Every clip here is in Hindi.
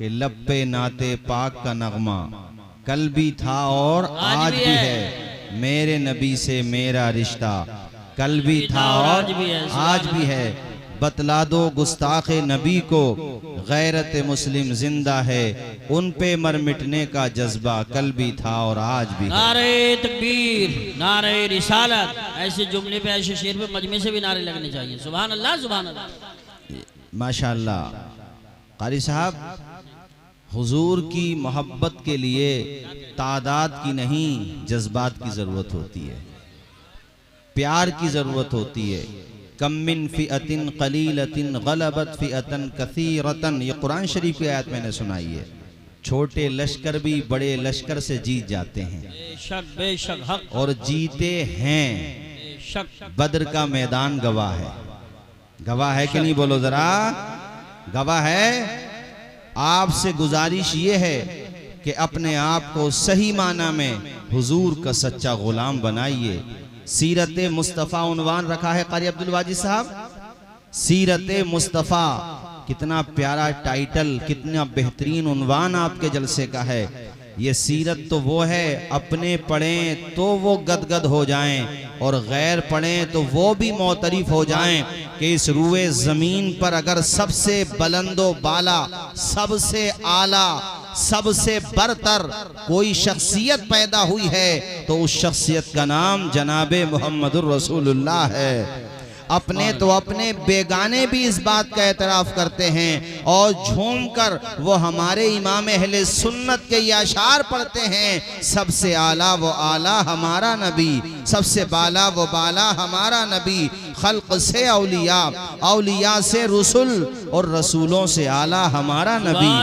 कि लब पे नाते पाक का नगमा कल भी था और आज भी है, मेरे नबी से मेरा रिश्ता कल भी था और आज भी है। बतला दो गुस्ताखे नबी को गैरत मुस्लिम जिंदा है, उन पे मर मिटने का जज्बा कल भी था और आज भी है। नारे तकबीर, नारे रिसालत, ऐसे जुमले पे ऐसे शेर पे मजमे से भी नारे लगने चाहिए। सुभान अल्लाह, सुभान अल्लाह, माशाअल्लाह। कारी साहब, हुजूर की मोहब्बत के लिए तादाद की नहीं जज्बात की जरूरत होती है, प्यार की जरूरत होती है। कम मिन फिअतिन कलीलतिन गलबत फिअतन कसीरतन, ये कुरान शरीफ की आयत मैंने सुनाई है। छोटे लश्कर भी बड़े लश्कर से जीत जाते हैं, बेशक बेशक हक, और जीते हैं। बेशक बद्र का मैदान गवाह है, गवाह है कि नहीं, बोलो जरा, गवाह है। आपसे गुजारिश ये है कि अपने आप को सही माना में हुजूर का सच्चा गुलाम बनाइए। सीरत मुस्तफ़ा उन्वान रखा है कारी अब्दुल वाजिद साहब, सीरत मुस्तफ़ा, कितना प्यारा टाइटल, कितना बेहतरीन उन्वान आपके जलसे का है। ये सीरत तो वो है, अपने पढ़ें तो वो गदगद हो जाएं और गैर पढ़ें तो वो भी मोतरिफ हो जाएं कि इस रुए जमीन पर अगर सबसे बुलंदो बाला, सबसे आला, सबसे बरतर कोई शख्सियत पैदा हुई है तो उस शख्सियत का नाम जनाबे मोहम्मदुर रसूलुल्लाह है। अपने तो अपने बेगाने भी इस बात का एतराफ़ करते हैं और झूमकर वो हमारे इमाम अहले सुन्नत के ये अशार पढ़ते हैं, सबसे आला वो आला हमारा नबी, सबसे बाला वो बाला हमारा नबी, खल्क से औलिया, औलिया से रसूल और रसूलों से आला हमारा नबी।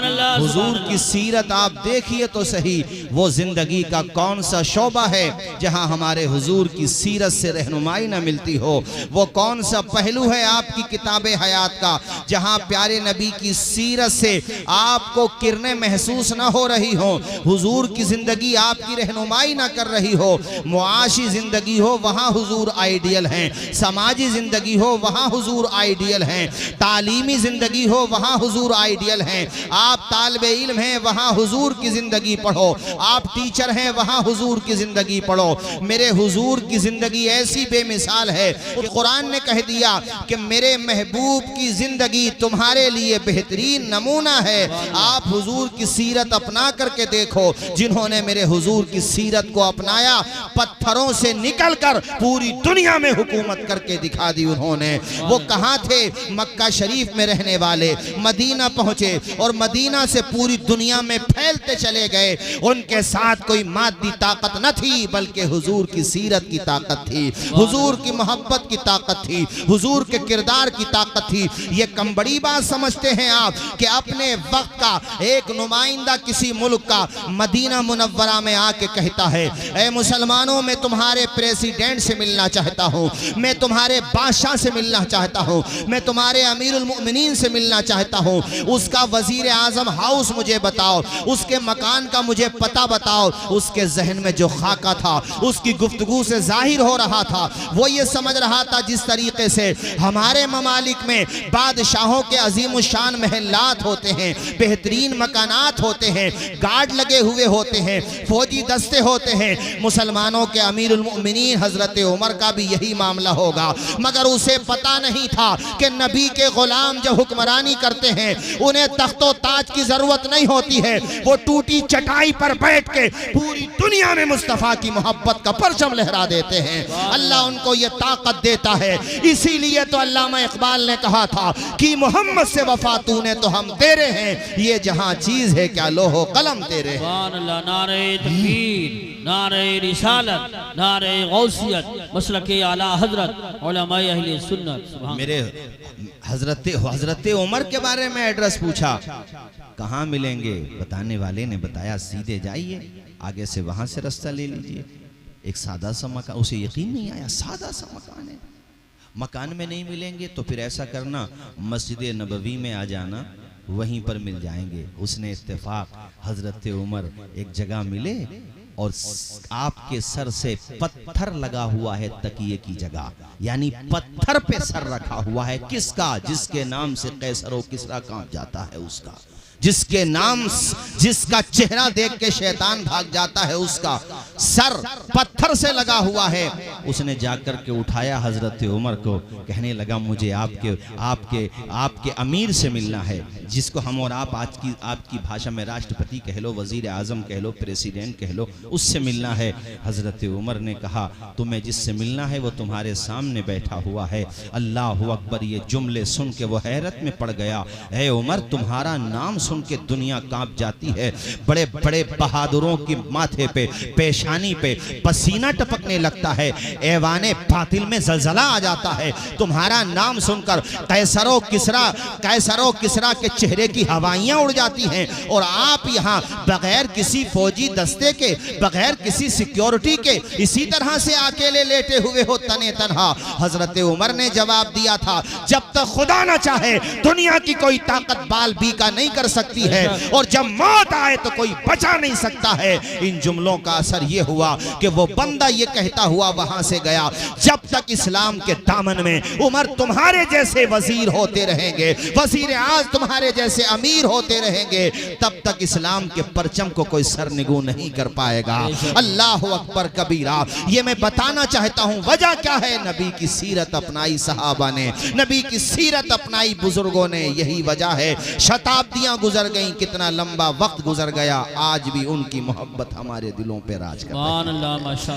हुजूर की सीरत आप देखिए तो सही, वो जिंदगी का कौन सा शोबा है जहां हमारे हुजूर की सीरत से रहनुमाई न मिलती हो। वो कौन सा पहलू है आपकी किताबे हयात का जहां प्यारे नबी की सीरत से आपको किरणें महसूस न हो रही हो, हुजूर की जिंदगी आपकी रहनुमाई न कर रही हो। मुआशी जिंदगी हो वहां हुजूर आइडियल हैं, समाजी जिंदगी हो वहां हुजूर आइडियल हैं, तालीमी जिंदगी हो वहां हुजूर आइडियल हैं। आप तालिबे इल्म हैं वहां हुजूर की जिंदगी पढ़ो, आप टीचर हैं वहां हुजूर की जिंदगी पढ़ो। मेरे हुजूर की जिंदगी ऐसी बेमिसाल है, कुरान ने कह दिया कि मेरे महबूब की जिंदगी तुम्हारे लिए बेहतरीन नमूना है। आप हुजूर की सीरत अपना करके देखो, जिन्होंने मेरे हुजूर की सीरत को अपनाया पत्थरों से निकलकर पूरी दुनिया में हुकूमत करके दिखा दी उन्होंने। वो कहां थे? मक्का शरीफ में रहने वाले मदीना पहुंचे और मदीना से पूरी दुनिया में फैलते चले गए। उनके साथ कोई मादी ताकत न थी बल्कि हुजूर की सीरत की ताकत थी, हुजूर की मोहब्बत की ताकत थी, हुजूर के किरदार की ताकत थी। ये कम बड़ी बात समझते हैं आप कि अपने वक्त का एक नुमाइंदा किसी मुल्क का मदीना मुनव्वरा में आके कहता है, ऐ मुसलमानों मैं तुम्हारे प्रेसिडेंट से मिलना चाहता हूँ, मैं तुम्हारे बादशाह से मिलना चाहता हूँ, मैं तुम्हारे अमीरुल मोमिनीन से मिलना चाहता हूँ। उसका वजीर आजम हाउस मुझे बताओ, उसके मकान का मुझे पता बताओ। उसके जहन में जो खाका था, उसकी गुफ्तगू से जाहिर हो रहा था, वो ये समझ रहा था जिस तरीके से हमारे ममालिक में बादशाहों के अजीम शान महलात होते हैं, बेहतरीन मकानात होते हैं, गार्ड लगे हुए होते हैं, फौजी दस्ते होते हैं, मुसलमानों के अमीरुल मोमिनीन हजरत उमर का भी यही मामला होगा। मगर उसे पता नहीं था कि नबी के गुलाम जब हुक्मरानी करते हैं उन्हें तख्तो ताज की जरूरत नहीं होती है, वो टूटी चटाई पर बैठ के पूरी दुनिया में मुस्तफा की मोहब्बत का परचम लहरा देते हैं। अल्लाह उनको ये ताकत देता है। इसीलिए तो अल्लामा इकबाल ने कहा था कि मोहम्मद से वफा तूने तो हम तेरे हैं, ये जहां चीज है क्या लोहो कलम तेरे हैं। नारे तकबीर, नारे रिसालत, नारे गौसियत, मसलके आला हजरत उलमाए अहले सुन्नत। मेरे हजरत उमर के बारे में एड्रेस पूछा, कहाँ मिलेंगे? बताने वाले ने बताया सीधे जाइए, आगे से वहां से रास्ता ले लीजिए। एक सादा सा मकान, उसे यकीन नहीं आया, सादा सा मकान है। मकान में नहीं मिलेंगे तो फिर ऐसा करना, मस्जिद नबवी में आ जाना, वहीं पर मिल जाएंगे। उसने इत्तेफाक हजरत उमर एक जगह मिले और आपके सर से पत्थर लगा हुआ है तकिए की जगह, यानी पत्थर पे सर रखा हुआ है। किसका? जिसके नाम से कैसर व किसरा कांप जाता है उसका। जिसके नाम, जिसका चेहरा देख के शैतान भाग जाता है, उसका सर पत्थर से लगा हुआ है, उसने जाकर के उठाया हजरत उमर को, कहने लगा मुझे आपके आपके आपके अमीर से मिलना है, जिसको हम और आप आज की आपकी भाषा में राष्ट्रपति कह लो, वजीर आजम कह लो, प्रेसिडेंट कह लो, उससे मिलना है। हजरत उमर ने कहा तुम्हें जिससे मिलना है वो तुम्हारे सामने बैठा हुआ है। अल्लाह अकबर, ये जुमले सुन के वो हैरत में पड़ गया। ए उमर, तुम्हारा नाम सुन के दुनिया कांप जाती है, बड़े बड़े बहादुरों की माथे पे, पेशानी पे पसीना टपकने लगता है, ऐवाने बातिल में जलजला आ जाता है। तुम्हारा नाम सुनकर कैसरो किसरा के चेहरे की हवाइयां उड़ जाती हैं, और आप यहाँ बगैर किसी फौजी दस्ते के, बगैर किसी सिक्योरिटी के इसी तरह से अकेले लेटे हुए हो तने तनहा। हजरत उमर ने जवाब दिया था, जब तक खुदा न चाहे दुनिया की कोई ताकत बाल बीका नहीं कर सकती है, और जब मौत आए तो कोई बचा नहीं सकता है। इन जुमलों का असर यह हुआ कि वो बंदा ये कहता हुआ वहां से गया, जब तक इस्लाम के दामन में उमर तुम्हारे जैसे वजीर होते रहेंगे, वजीर आज तुम्हारे जैसे अमीर होते रहेंगे, तब तक इस्लाम के परचम को कोई सरनिगू नहीं कर पाएगा। अल्लाह अकबर कबीरा। ये मैं बताना चाहता हूं वजह क्या है। नबी की सीरत अपनाई सहाबा ने, नबी की सीरत अपनाई बुजुर्गों ने, यही वजह है। शताब्दियां गुजर गईं, कितना लंबा वक्त गुजर गया, आज भी उनकी मोहब्बत हमारे दिलों पे राज कर रही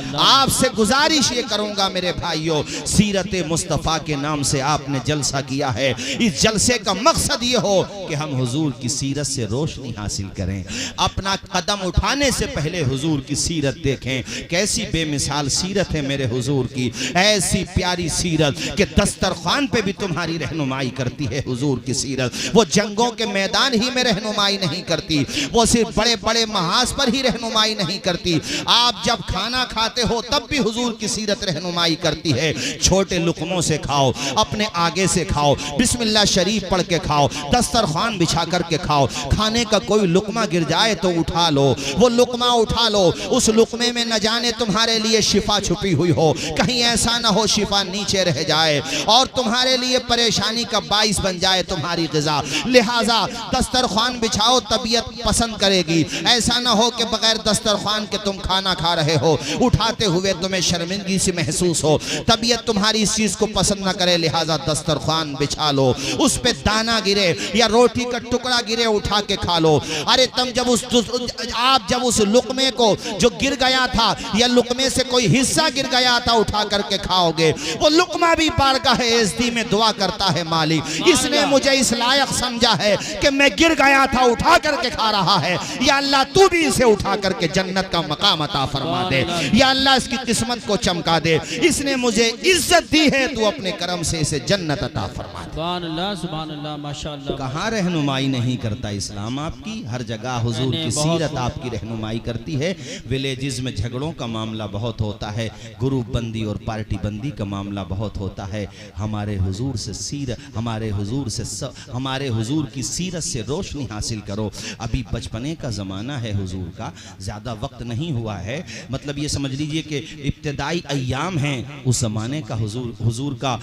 है। आपसे गुजारिश ये करूंगा मेरे भाइयों, सीरत मुस्तफ़ा के नाम से आपने जलसा किया है, इस जलसे का मकसद ये हो कि हम हुजूर की सीरत से रोशनी हासिल करें। अपना कदम उठाने से पहले हुजूर की सीरत देखें, कैसी बेमिसाल सीरत है मेरे हुजूर की, ऐसी प्यारी सीरत कि दस्तरखान पे भी तुम्हारी रहनुमाई करती है हुजूर की सीरत। वो जंगों के मैदान ही में रहनुमाई नहीं करती, वो सिर्फ बड़े बड़े महाज पर ही रहनुमाई नहीं करती। आप जब खाना खाते हो तब भी हुजूर की सीरत रहनुमाई करती है। छोटे लुकमों से खाओ, अपने आगे से खाओ, बिस्मिल्लाह शरीफ पढ़ के खाओ, दस्तरखान बिछा करके खाओ। खाने का कोई लुकमा गिर जाए तो उठा लो, वो लुकमा उठा लो, उस लुकमे में न जाने तुम्हारे लिए शिफा छुपी हुई हो, कहीं ऐसा ना हो शिफा नीचे रह जाए और तुम्हारे लिए परेशानी का बाइस बन जाए तुम्हारी ग़िज़ा। लिहाजा दस्तरखान बिछाओ, तबीयत पसंद करेगी। ऐसा ना हो कि बगैर दस्तरखान के तुम खाना खा रहे हो, उठाते हुए तुम्हें शर्मिंदगी सी महसूस हो, तबीयत तुम्हारी इस चीज़ को पसंद ना करे। लिहाजा दस्तरखान बिछा लो, उस पे दाना गिरे या रोटी का टुकड़ा गिरे उठा के खा लो। अरे तुम जब आप जब उस लुकमे को जो गिर गया था या लुकमे से कोई हिस्सा गिर गया था उठा करके खाओगे, वो लुकमा भी बारगाह इज़्ज़त में दुआ करता है, मालिक इसने मुझे इस लायक समझा है कि मैं गिर गया था उठा करके खा रहा है, या अल्लाह तू भी इसे उठा करके जन्नत का मकाम अता फरमा दे, या अल्लाह इसकी किस्मत को चमका दे। इसने मुझे इज्जत दी है, तू अपने करम से इसे जन्नत अता फरमा दे। सुभान अल्लाह, सुभान अल्लाह, माशाअल्लाह। कहाँ रहनुमाई नहीं करता इस्लाम आपकी, हर जगह हुजूर की सीरत आपकी रहनुमाई करती है। विलेजेस में झगड़ों का मामला बहुत होता है, ग्रुप बंदी और पार्टी बंदी का मामला बहुत होता है। हमारे हुजूर से सीरत, हमारे हुजूर की सीरत से रोशनी हासिल करो। अभी बचपने का ज़माना है हुजूर का, ज़्यादा वक्त नहीं हुआ है, मतलब ये समझ लीजिए कि इब्तिदाई अय्याम हैं उस ज़माने का। हुजूर का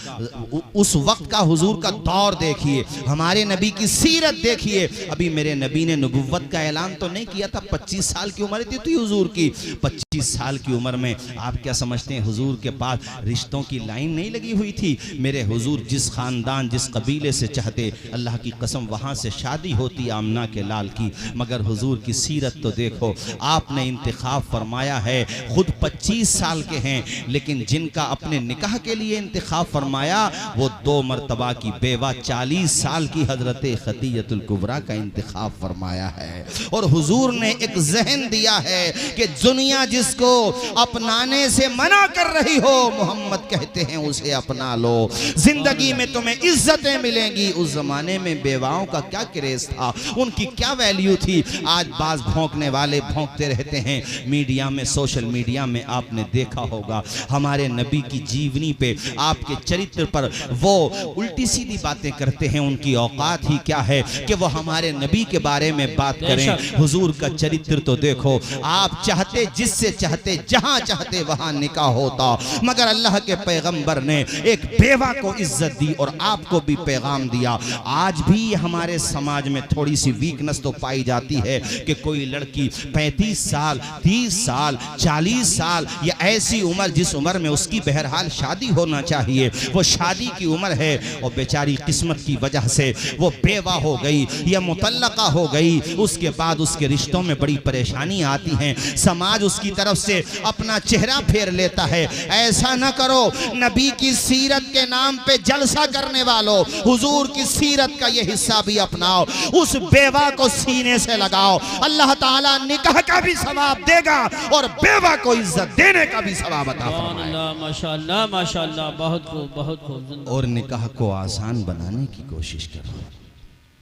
उस वक्त का हुजूर का दौर देखिए, हमारे नबी की सीरत देखिए। अभी मेरे नबी ने नबुव्वत का ऐलान तो नहीं किया था, 25 साल की उम्र थी हुजूर की। 25 साल की उम्र में आप क्या समझते हैं हुजूर के पास रिश्तों की लाइन नहीं लगी हुई थी। मेरे हुजूर जिस खानदान जिस कबीले से चाहते, अल्लाह की कसम वहाँ से शादी होती आमना के लाल की। मगर हुजूर की सीरत तो देखो, आपने इंतखाब फरमाया है, खुद 25 साल के हैं, लेकिन जिनका अपने निकाह के लिए इंतखाब फरमाया वो 2 मरतबा की बेवा 40 साल की हजरत खदीजतुल कुबरा का इंतखाब फरमाया है। और हुजूर ने एक जहन दिया है कि दुनिया जिसको अपनाने से मना कर रही हो, मोहम्मद कहते हैं उसे अपना लो, जिंदगी में तुम्हें इज्जतें मिलेंगी। उस जमाने में बेवाओं का क्या क्रेज था, उनकी क्या वैल्यू थी। आज बाज भौंकने वाले भौंकते रहते हैं, मीडिया मीडिया में, सोशल मीडिया में आपने देखा होगा, हमारे नबी की जीवनी पे, आपके चरित्र पर वो उल्टी सीधी बातें करते हैं। उनकी औकात ही क्या है कि वो हमारे नबी के बारे में बात करें। हुजूर का चरित्र तो देखो, आप चाहते जिससे चाहते जहां चाहते वहां निकाह होता, मगर अल्लाह के पैगंबर ने एक बेवा को इज्जत दी और आपको भी पैगाम दिया। आज भी हमारे समाज में थोड़ी सी वीकनेस तो पाई जाती है कि कोई लड़की 35 साल, 30 साल, 40 साल या ऐसी उम्र जिस उम्र में उसकी बहरहाल शादी होना चाहिए, वो शादी की उम्र है और बेचारी किस्मत की वजह से वो बेवा हो गई या मुतल्लका हो गई। उसके बाद उसके रिश्तों में बड़ी परेशानी आती है, समाज उसकी तरफ से अपना चेहरा फेर लेता है। ऐसा न करो, नबी की सीरत के नाम पे जलसा करने वालों, हुजूर की सीरत का ये हिस्सा भी अपनाओ, उस बेवा को सीने से लगाओ। अल्लाह ताला निकाह का भी सवाब देगा और बेवा को इज्जत देने का भी सवाब अता फरमाएगा। माशाअल्लाह माशाअल्लाह, बहुत खूब बहुत खूब। और निकाह को आसान बनाने की कोशिश करो,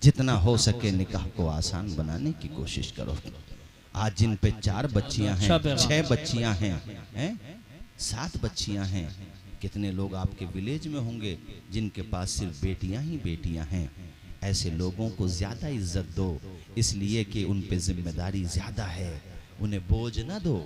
जितना हो सके निकाह को आसान बनाने की कोशिश करो। आज जिन पे 4 बच्चियां हैं, 6 बच्चियां हैं, 7 बच्चियां हैं, कितने लोग आपके विलेज में होंगे जिनके पास सिर्फ बेटियां ही बेटियां हैं। ऐसे लोगों को ज्यादा इज्जत दो, इसलिए कि उन पे जिम्मेदारी ज्यादा है। उन्हें बोझ न दो,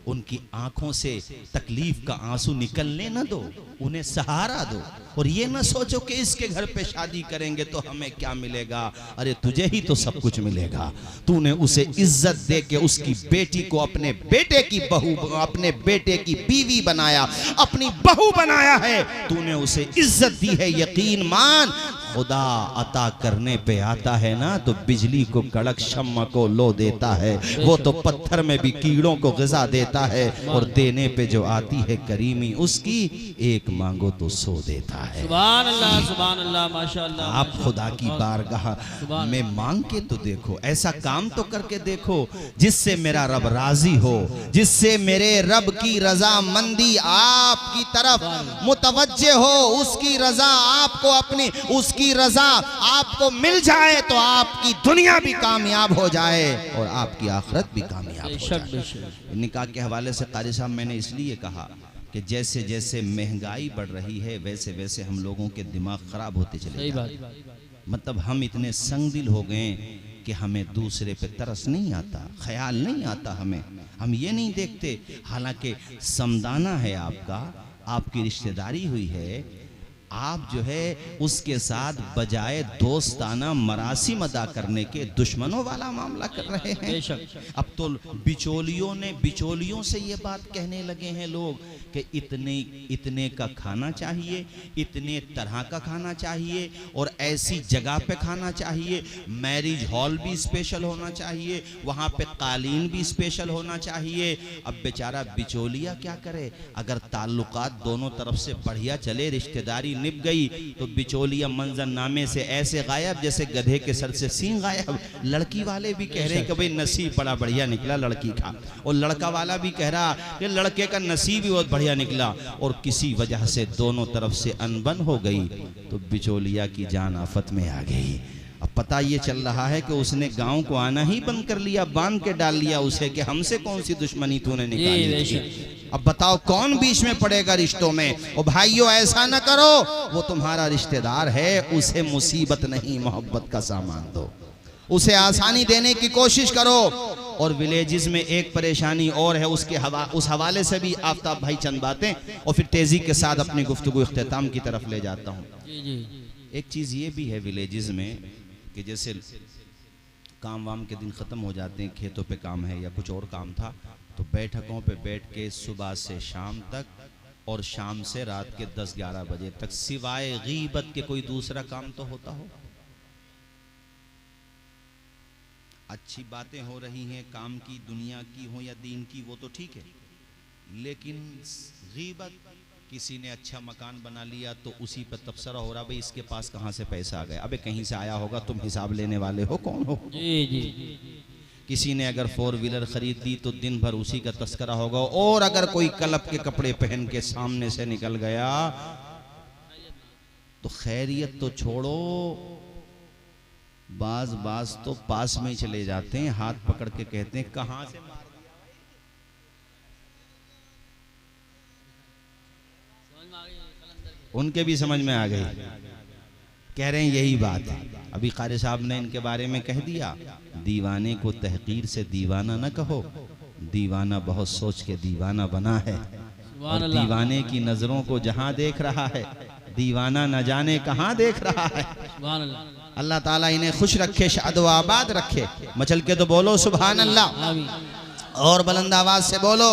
उनकी आंखों से तकलीफ का आंसू निकलने न दो, उन्हें सहारा दो। और ये न सोचो कि इसके घर पे शादी करेंगे तो हमें क्या मिलेगा। अरे तुझे ही तो सब कुछ मिलेगा। तूने उसे इज्जत दे के उसकी बेटी को अपने बेटे की बहू, अपने बेटे की बीवी बनाया, अपनी बहू बनाया है। तूने उसे इज्जत दी है। यकीन मान, खुदा अता करने पे आता है ना तो बिजली को कड़क, शम्मा को लो देता है। वो तो पत्थर में भी कीड़ों को ग़िज़ा देता है। और देने पे जो आती है करीमी उसकी, एक मांगो तो सो देता है। सुभान अल्लाह माशाअल्लाह। आप खुदा की बारगाह में मांग के तो देखो, ऐसा काम तो करके देखो जिससे मेरा रब राजी हो, जिससे मेरे रब की रजामंदी आपकी तरफ मुतवज्जे हो, उसकी रजा आपको अपनी, उसकी रजा आपको मिल जाए तो आपकी दुनिया भी कामयाब हो जाए और आपकी आखिरत भी कामयाब हो जाए। निकाह के हवाले से कारी साहब मैंने इसलिए कहा कि जैसे जैसे महंगाई बढ़ रही है वैसे वैसे हम लोगों के दिमाग खराब होते चले जा रहे हैं। मतलब हम इतने संगदिल हो गए कि हमें दूसरे पे तरस नहीं आता, ख्याल नहीं आता हमें। हम ये नहीं देखते, हालांकि समदाना है आपका, आपकी रिश्तेदारी हुई है, आप जो है उसके साथ बजाय दोस्ताना मरासिम अदा करने के दुश्मनों वाला मामला कर रहे हैं। अब तो बिचौलियों से ये बात कहने लगे हैं लोग कि इतने का खाना चाहिए, इतने तरह का खाना चाहिए और ऐसी जगह पे खाना चाहिए, मैरिज हॉल भी स्पेशल होना चाहिए, वहाँ पे कालीन भी स्पेशल होना चाहिए। अब बेचारा बिचौलिया क्या करे, अगर ताल्लुकात दोनों तरफ से बढ़िया चले, रिश्तेदारी निभ गई तो बिचौलिया मंजरनामे से ऐसे गायब जैसे गधे के सर से सींग गायब। लड़की वाले भी कह रहे हैं कि भाई नसीब बड़ा बढ़िया निकला लड़की का, और लड़का वाला भी कह रहा कि लड़के का नसीब भी बहुत बढ़िया निकला। और किसी वजह से दोनों तरफ से अनबन हो गई तो बिचौलिया की जान आफत में आ गई। अब पता ये चल रहा है कि उसने गांव को आना ही बंद कर लिया, बांध के डाल लिया उसे कि हमसे कौन सी दुश्मनी तूने निकाली थी। अब बताओ कौन बीच में पड़ेगा रिश्तों में। और भाइयों ऐसा न करो, वो तुम्हारा रिश्तेदार है, उसे मुसीबत नहीं मोहब्बत का सामान दो, उसे आसानी देने की कोशिश करो। और विलेजेस में एक परेशानी और है, उस हवाले से भी आफ्ताब भाई चंद बातें और फिर तेजी के साथ अपनी गुफ्तगू इख्तिताम की तरफ ले जाता हूँ। एक चीज़ ये भी है विलेजेस में कि जैसे काम वाम के दिन ख़त्म हो जाते हैं, खेतों पे काम है या कुछ और काम था, तो बैठकों पे बैठ के सुबह से शाम तक और शाम से रात के 10-11 बजे तक सिवाय गीबत के कोई दूसरा काम तो होता हो। अच्छी बातें हो रही हैं, काम की, दुनिया की हो या दीन की, वो तो ठीक है, लेकिन गीबत, किसी ने अच्छा मकान बना लिया तो उसी पर तबसरा हो रहा, भाई इसके पास कहाँ से पैसा आ गया, अबे कहीं से आया होगा, तुम हिसाब लेने वाले हो, कौन हो। किसी ने अगर 4 व्हीलर खरीद ली तो दिन भर उसी का तस्करा होगा। और अगर कोई क्लब के कपड़े पहन के सामने से निकल गया तो खैरियत तो छोड़ो, बाज तो पास में ही चले जाते हैं, हाथ पकड़ के कहते हैं कहाँ से मार दिया भाई, उनके भी समझ में आ गई। कह रहे हैं यही बात है। अभी कारी साहब ने इनके बारे में कह दिया, दीवाने को तहकीर से दीवाना न कहो, दीवाना बहुत सोच के दीवाना बना है। और दीवाने की नजरों को जहां देख रहा है, दीवाना न जाने कहां देख रहा है। अल्लाह ताला इन्हें खुश रखे, शाद व आबाद रखे। मचल के तो बोलो सुभान अल्लाह, और बुलंद आवाज से बोलो।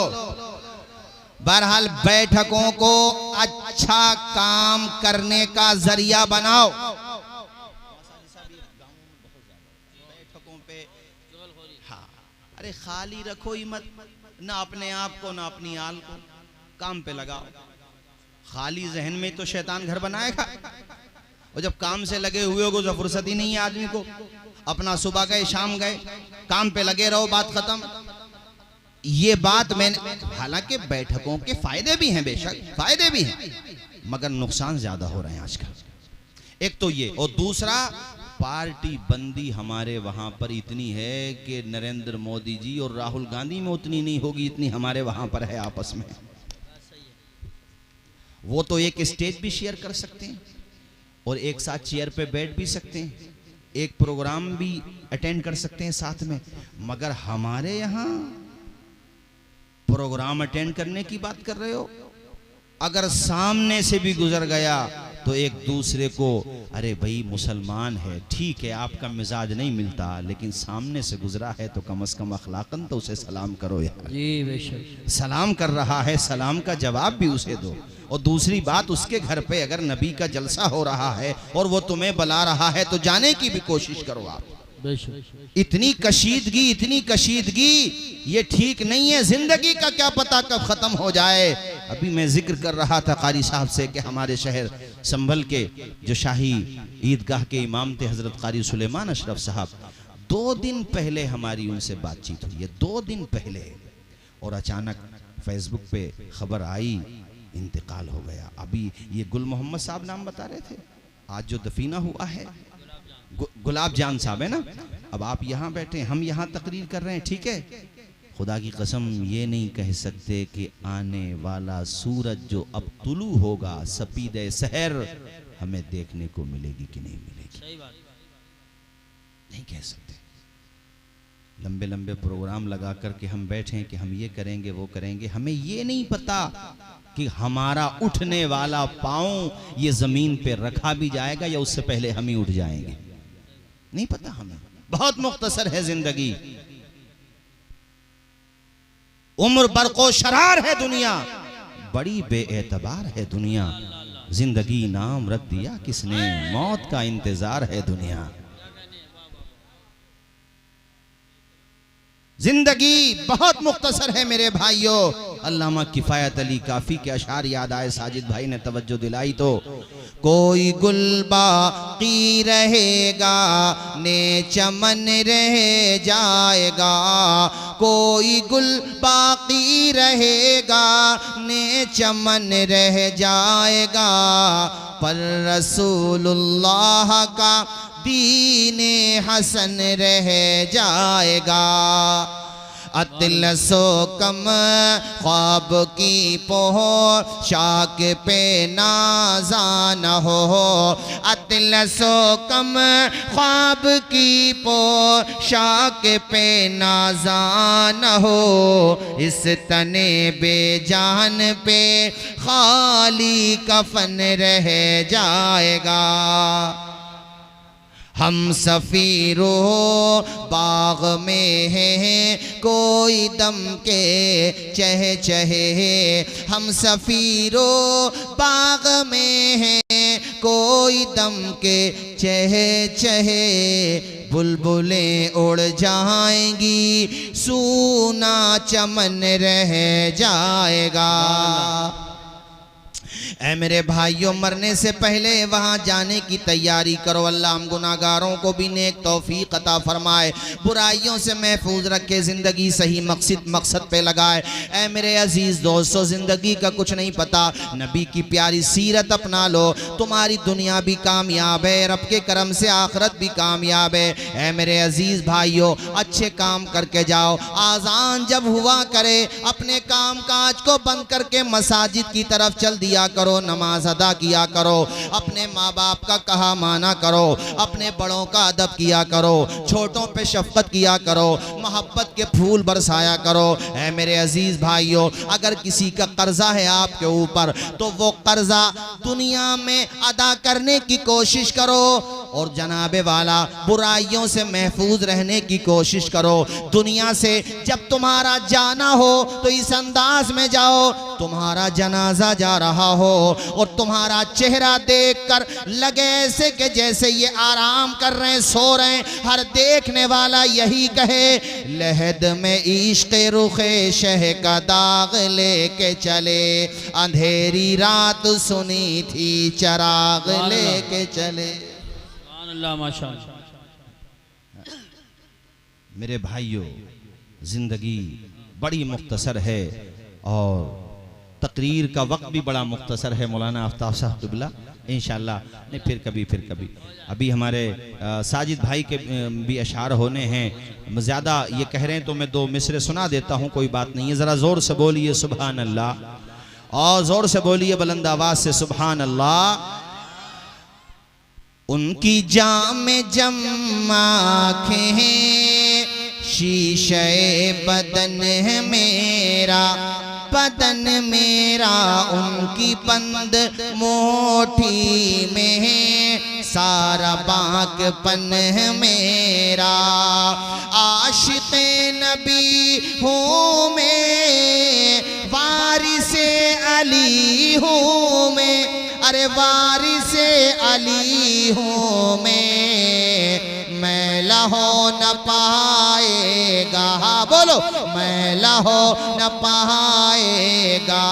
बहरहाल बैठकों को अच्छा काम करने का जरिया बनाओ। बैठकों पे हाँ, अरे खाली रखो ही मत, ना अपने आप को ना अपनी आल को, काम पे लगाओ। खाली जहन में तो शैतान घर बनाएगा, और जब काम से लगे हुए हो तो फुर्सत ही नहीं है आदमी को। अपना सुबह गए शाम गए, काम पे लगे रहो, बात खत्म। ये बात मैंने, हालांकि बैठकों के फायदे भी हैं, बेशक फायदे भी हैं, मगर नुकसान ज्यादा हो रहे हैं आजकल। एक तो ये, और दूसरा पार्टी बंदी हमारे वहां पर इतनी है कि नरेंद्र मोदी जी और राहुल गांधी में उतनी नहीं होगी इतनी हमारे वहां पर है आपस में। वो तो एक स्टेज भी शेयर कर सकते हैं और एक साथ चेयर पे बैठ भी सकते हैं, एक प्रोग्राम भी अटेंड कर सकते हैं साथ में, मगर हमारे यहाँ प्रोग्राम अटेंड करने की बात कर रहे हो, अगर सामने से भी गुजर गया तो एक दूसरे को, अरे भाई मुसलमान है, ठीक है आपका मिजाज नहीं मिलता, लेकिन सामने से गुजरा है तो कम से कम अखलाकन तो उसे सलाम करो यार। जी बेशक, सलाम कर रहा है, सलाम का जवाब भी उसे दो। और दूसरी बात, उसके घर पे अगर नबी का जलसा हो रहा है और वो तुम्हें बुला रहा है तो जाने की भी कोशिश करो आप। इतनी कशीदगी ये ठीक नहीं है। जिंदगी का क्या पता कब खत्म हो जाए। अभी मैं जिक्र कर रहा था कारी साहब से कि हमारे शहर संभल के जो शाही ईदगाह के इमाम थे हजरत कारी सुलेमान अशरफ साहब, 2 दिन पहले हमारी उनसे बातचीत हुई है, 2 दिन पहले, और अचानक फेसबुक पे खबर आई इंतकाल हो गया। अभी ये गुल मोहम्मद साहब नाम बता रहे थे, आज जो दफीना हुआ है गुलाब जान साहब है ना। अब आप यहाँ बैठे, हम यहाँ तकरीर कर रहे हैं, ठीक है, खुदा की कसम ये नहीं कह सकते कि आने वाला सूरज जो अब तुलू होगा सपीदे सहर हमें देखने को मिलेगी कि नहीं मिलेगी, सही बात, नहीं कह सकते। लंबे लंबे प्रोग्राम लगा करके हम बैठे कि हम ये करेंगे वो करेंगे, हमें ये नहीं पता कि हमारा उठने वाला पांव ये जमीन पे रखा भी जाएगा या उससे पहले हम ही उठ जाएंगे, नहीं पता हमें। बहुत मुख्तसर है जिंदगी, उम्र बरको शरार है दुनिया, बड़ी बेएतबार है दुनिया। जिंदगी नाम रख दिया किसने, मौत का इंतजार है दुनिया। जिंदगी बहुत मुख्तसर है मेरे भाइयों। अल्लामा किफायत अली काफी के अशार याद आए, साजिद भाई ने तवज्जो दिलाई तो, कोई गुल बाकी रहेगा ने चमन रह जाएगा, कोई गुल बाकी रहेगा ने चमन रह जाएगा, पर रसूलुल्लाह का दीने हसन रह जाएगा। अतिलसो कम ख्वाब की पोशाक पे नाज़ान हो, अतिलसो कम ख्वाब की पोशाक पे नाज़ान हो, इस तने बेजान पे खाली कफन रह जाएगा। हम सफीरो बाग में हैं कोई दम के चह चहे, हम सफीरो बाग में हैं कोई दम के चह चहे, बुलबुलें उड़ जाएंगी सूना चमन रह जाएगा। ऐ मेरे भाइयों, मरने से पहले वहाँ जाने की तैयारी करो। अल्लाह हम गुनाहगारों को भी नेक तौफीक अता फरमाए, बुराइयों से महफूज रखे, ज़िंदगी सही मकसद पे लगाए। ऐ मेरे अजीज़ दोस्तों, ज़िंदगी का कुछ नहीं पता, नबी की प्यारी सीरत अपना लो, तुम्हारी दुनिया भी कामयाब है, रब के करम से आखिरत भी कामयाब है। ऐ मेरे अजीज़ भाइयों, अच्छे काम करके जाओ। आज़ान जब हुआ करे अपने काम काज को बंद करके मसाजिद की तरफ चल दिया करो। करो, नमाज अदा किया करो, अपने माँ बाप का कहा माना करो, अपने बड़ों का अदब किया करो, छोटों पे शफकत किया करो, मोहब्बत के फूल बरसाया करो। ऐ मेरे अजीज भाइयों, अगर किसी का कर्जा है आपके ऊपर तो वो कर्जा दुनिया में अदा करने की कोशिश करो और जनाबे वाला बुराइयों से महफूज रहने की कोशिश करो। दुनिया से जब तुम्हारा जाना हो तो इस अंदाज में जाओ तुम्हारा जनाजा जा रहा हो और तुम्हारा चेहरा देखकर लगे ऐसे कि जैसे ये आराम कर रहे हैं, सो रहे हैं। हर देखने वाला यही कहे, लहद में इश्क रुखे शह का दाग लेके चले, अंधेरी रात सुनी थी चराग लेके चले। अल्लाह माशाअल्लाह। मेरे भाइयों, जिंदगी बड़ी मुख्तसर है और तकरीर का वक्त भी बड़ा मुख्तसर है। मौलाना आफ्ताब साहब क़िबला इंशाअल्लाह नहीं, फिर कभी अभी हमारे साजिद भाई के भी अशार होने हैं। ज़्यादा ये कह रहे हैं तो मैं 2 मिसरे सुना देता हूँ, कोई बात नहीं है। ज़रा ज़ोर से बोलिए सुभान अल्लाह और ज़ोर से बोलिए बुलंद आवाज़ से सुभान अल्लाह। उनकी जाम जम आँखें हैं, शीशे बदन है मेरा, बदन मेरा उनकी बंद मोटी में है, सारा बाकपन है मेरा। आशिक़े नबी हूँ मैं, वारिसे अली हूँ मैं, अरे वारिसे अली हूँ मैं लहो न पाएगा, बोलो मैं लहो न पाएगा,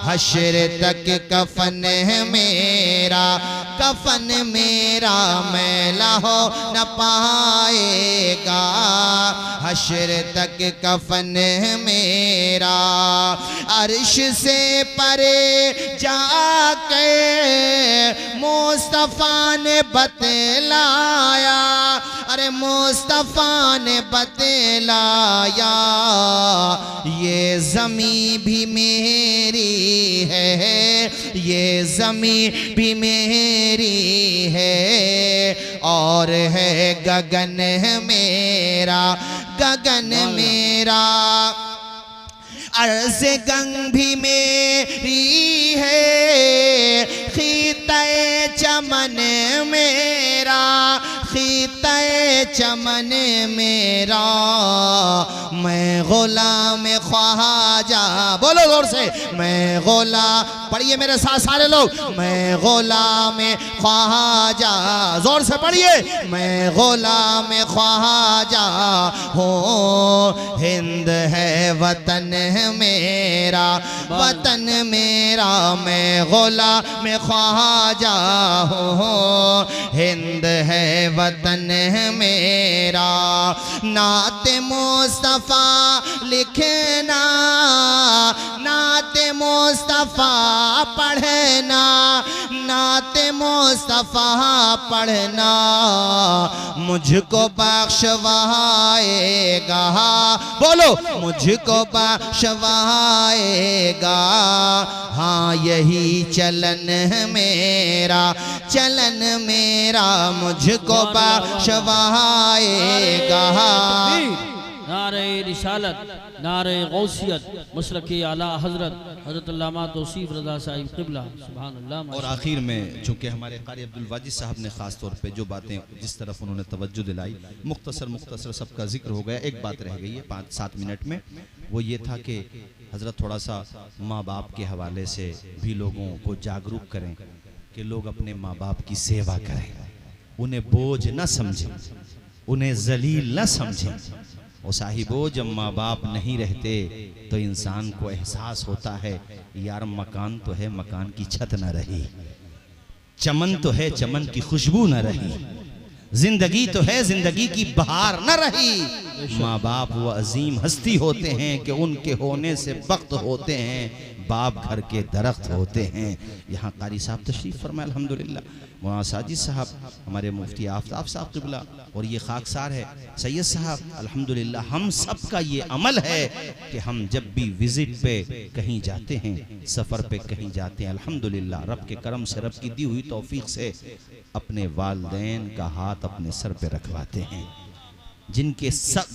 हश्र तक कफन है मेरा, कफन मेरा मैं लहो न पाएगा, हश्र तक कफन है मेरा। अर्श से परे जाके मुस्तफ़ा ने बतलाया, अरे मुस्तफ़ा ने बतलाया, ये ज़मीं भी मेरी है, ये ज़मीं भी मेरी है और है गगन मेरा, गगन मेरा। अर्ज़ गंग भी मेरी है, खीते चमन मेरा, खीते चमन मेरा, मैं गुलाम ख्वाजा, बोलो जोर से, मैं गुलाम, पढ़िए मेरे साथ सारे लोग, मैं गुलाम ख्वाजा, जोर से पढ़िए, मैं गुलाम ख्वाजा हूँ, हिंद है वतन मेरा, वतन मेरा, मैं गुलाम ख्वाजा हूँ, हिंद है वतन मेरा। नाते मुस्तफ़ा लिखना, नाते मुस्तफ़ा पढ़ना, नाते मुस्तफ़ा पढ़ना, मुझको बख्शवाएगा, बोलो मुझको बख्शवाएगा, हाँ यही चलन है मेरा, चलन मेरा, मुझको बख्शवाएगा। नारे रिसालत, नारे गौसियत, मसलके आला हजरत हजरत अल्लामा तौसीफ रज़ा साहिब क़िबला, सुभान अल्लाह। और आखिर में चूँकि हमारे कारी अब्दुल वाजिद साहब ने ख़ास तौर पे जो बातें जिस तरफ उन्होंने तवज्जो दिलाई, मुख्तसर सबका जिक्र हो गया। एक बात रह गई है 5-7 मिनट में, वो ये था कि हज़रत थोड़ा सा माँ बाप के हवाले से भी लोगों को जागरूक करें कि लोग अपने माँ बाप की सेवा करें, उन्हें बोझ न समझें, उन्हें जलील न समझें। और साहिबो, जब माँ बाप नहीं रहते तो इंसान को एहसास होता है यार मकान तो है, मकान की छत न रही, चमन तो है, चमन की खुशबू न रही, जिंदगी तो है, जिंदगी की बहार न रही। माँ बाप वो अजीम हस्ती होते हैं कि उनके होने से वक्त होते हैं, बाप घर के दरख्त होते हैं। यहाँ कारी साहब तशरीफ फरमाए अल्हम्दुलिल्लाह। मौलाना साजिद साहब, हमारे मुफ्ती आफ्ताब साहब क़िबला, और ये खाकसार है सैयद साहब। अल्हम्दुलिल्लाह हम सब का ये अमल है कि हम जब भी विजिट पे कहीं जाते हैं, सफ़र पे कहीं जाते हैं, अल्हम्दुलिल्लाह रब के करम से, रब की दी हुई तौफीक से अपने वालिदैन का हाथ अपने सर पे रखवाते हैं, जिनके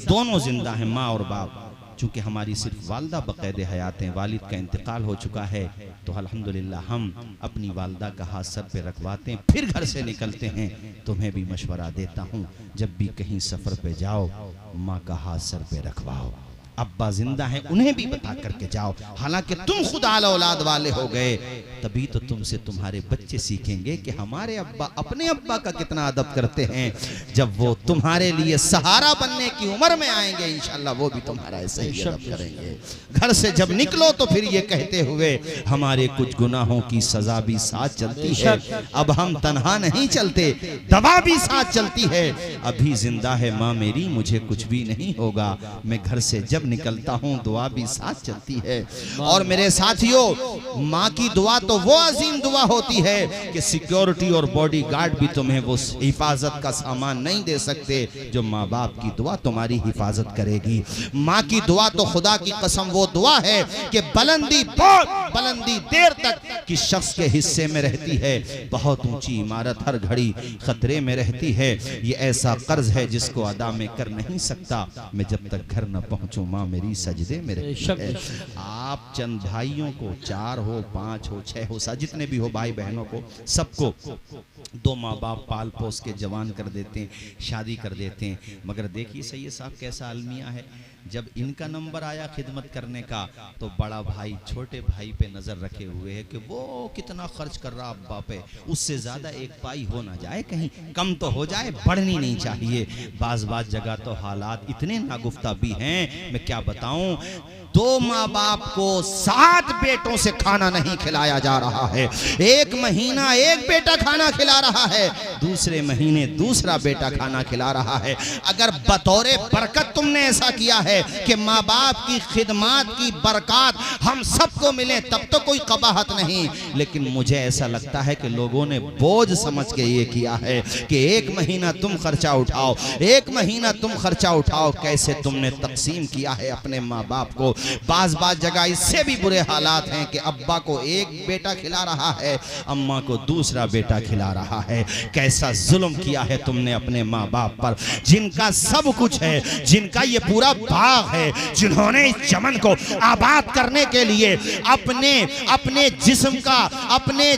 दोनों जिंदा हैं, माँ और बाप। चूँकि हमारी सिर्फ वालदा बक़ैद हयात हैं, वालिद का इंतकाल हो चुका है, तो अल्हम्दुलिल्लाह हम अपनी वालदा का हाथ सर पे रखवाते हैं, फिर घर से निकलते हैं। तुम्हें भी मशवरा देता हूँ, जब भी कहीं सफ़र पे जाओ, माँ का हाथ सर पे रखवाओ। अब्बा जिंदा हैं, उन्हें भी बता करके जाओ। हालांकि तुम खुद आला औलाद वाले हो गए, तभी तो तुमसे तुम्हारे बच्चे सीखेंगे कि हमारे अब्बा अपने अब्बा का कितना अदब करते हैं। जब वो तुम्हारे लिए सहारा बनने की उम्र में आएंगे, इंशाल्लाह वो भी तुम्हारा ऐसे ही अदब करेंगे। घर से जब निकलो तो फिर ये कहते हुए, हमारे कुछ गुनाहों की सजा भी साथ चलती है, अब हम तन्हा नहीं चलते, दवा भी साथ चलती है। अभी जिंदा है माँ मेरी, मुझे कुछ भी नहीं होगा, मैं घर से जब निकलता हूँ दुआ भी साथ चलती है। और मेरे साथियों, माँ की दुआ तो वो अजीम दुआ होती है कि सिक्योरिटी और बॉडी गार्ड भी तुम्हें वो हिफाजत का सामान नहीं दे सकते जो माँ बाप की दुआ तुम्हारी हिफाजत करेगी। माँ की दुआ तो खुदा की कसम वो दुआ है कि बुलंदी, बहुत बुलंदी देर तक किस शख्स के हिस्से में रहती है। बहुत ऊंची इमारत हर घड़ी खतरे में रहती है। ये ऐसा कर्ज है जिसको अदा में कर नहीं सकता। मैं जब तक घर न पहुंचूं माँ मेरी सजदे में रहती है। आप चंद भाइयों को, 4 हो 5 हो 6 हो, जितने भी हो भाई बहनों को, सबको 2 माँ बाप पाल पोस के जवान कर देते हैं, शादी कर देते हैं। मगर देखिए सैयद साहब कैसा अलमिया है, जब इनका नंबर आया खिदमत करने का तो बड़ा भाई छोटे भाई पे नजर रखे हुए है कि वो कितना खर्च कर रहा अब्बा पे, उससे ज्यादा एक पाई हो ना जाए, कहीं कम तो हो जाए, बढ़नी नहीं चाहिए। बाज जगह तो हालात इतने नागुफ्ता भी हैं, मैं क्या बताऊं। 2 माँ बाप को 7 बेटों से खाना नहीं खिलाया जा रहा है। 1 महीना एक बेटा खाना खिला रहा है, दूसरे महीने दूसरा बेटा खाना खिला रहा है। अगर बतौरे बरकत तुमने ऐसा किया है कि माँ बाप की खिदमत की बरकत हम सबको मिले, तब तो कोई कबाहत नहीं। लेकिन मुझे ऐसा लगता है कि लोगों ने बोझ समझ के ये किया है कि 1 महीना तुम खर्चा उठाओ, 1 महीना तुम खर्चा उठाओ। कैसे तुमने तकसीम किया है अपने माँ बाप को। बाज जगह इससे भी बुरे हालात हैं कि अब्बा को 1 बेटा खिला रहा है, अम्मा को दूसरा बेटा खिला रहा है। कैसा जुल्म किया है तुमने अपने माँ बाप पर, जिनका सब कुछ है, जिनका ये पूरा बाग है, जिन्होंने इस चमन को आबाद करने के लिए अपने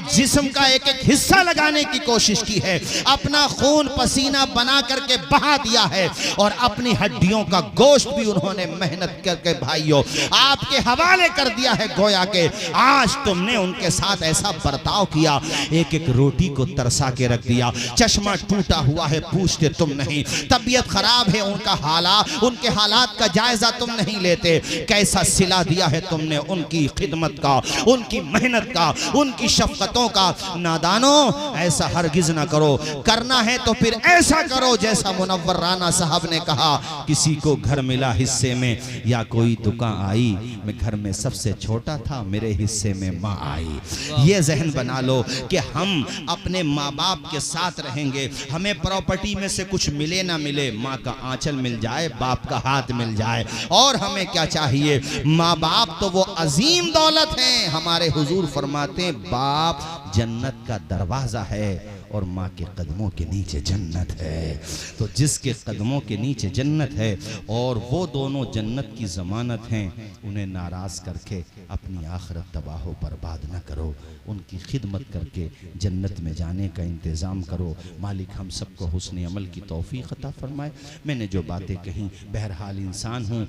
जिस्म का एक हिस्सा लगाने की कोशिश की है, अपना खून पसीना बना करके बहा दिया है, और अपनी हड्डियों का गोश्त भी उन्होंने मेहनत करके भाइयों आपके हवाले कर दिया है। गोया के आज तुमने उनके साथ ऐसा बर्ताव किया, एक रोटी को तरसा के रख दिया, चश्मा टूटा हुआ है पूछते तुम नहीं, तबीयत खराब है उनके हालात का जायजा तुम नहीं लेते। कैसा सिला दिया है तुमने उनकी खिदमत का, उनकी मेहनत का, उनकी शफकतों का। नादानो, ऐसा हरगिज ना करो, करना है तो फिर ऐसा करो जैसा मुनव्वर राना साहब ने कहा, किसी को घर मिला हिस्से में या कोई दुकान आई, मैं घर में सबसे छोटा था, मेरे हिस्से में माँ आई। ये जहन बना लो कि हम अपने माँ बाप के साथ रहेंगे, हमें प्रॉपर्टी में से कुछ मिले ना मिले, माँ का आंचल मिल जाए, बाप का हाथ मिल जाए। और हमें क्या चाहिए, माँ बाप तो वो अजीम दौलत हैं। हमारे हुजूर फरमाते हैं बाप जन्नत का दरवाजा है और माँ के कदमों के नीचे जन्नत है। तो जिसके कदमों के नीचे जन्नत है और वो दोनों जन्नत की ज़मानत हैं, उन्हें नाराज़ करके अपनी आखिरत तबाह बर्बाद न करो, उनकी खिदमत करके जन्नत में जाने का इंतज़ाम करो। मालिक हम सबको हुस्न अमल की तौफीक अता फरमाए। मैंने जो बातें कहीं, बहरहाल इंसान हूँ,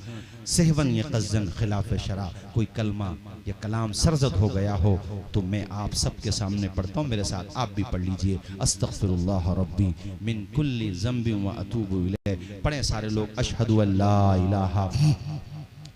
सहवन या कज़्ज़न खिलाफ शरा कोई कलमा या कलाम सरजद हो गया हो तो मैं आप सबके सामने पढ़ता हूँ, मेरे साथ आप भी पढ़ लीजिए। अस्तग़फिरुल्लाह रब्बी मिन कुल्ली ज़ंबिन व अतूबु इलैह। पढ़ें सारे लोग। अशहदु अल्ला इलाहा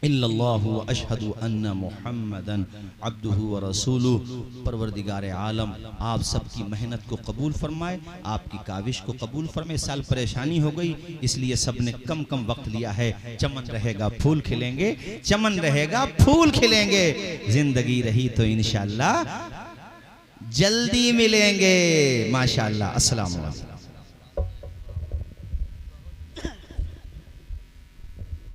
इल्लल्लाहु व अशहदु अन्ना मुहम्मदन अब्दुहु व रसूलुहु। परवरदिगार आलम आप सबकी मेहनत को कबूल फरमाए, आपकी काविश को कबूल फरमाए। साल परेशानी हो गई इसलिए सब ने कम वक्त लिया है। चमन रहेगा फूल खिलेंगे, चमन रहेगा फूल खिलेंगे। जिंदगी रही तो इंशाअल्लाह जल्दी मिलेंगे। माशाअल्लाह। अस्सलाम वालेकुम।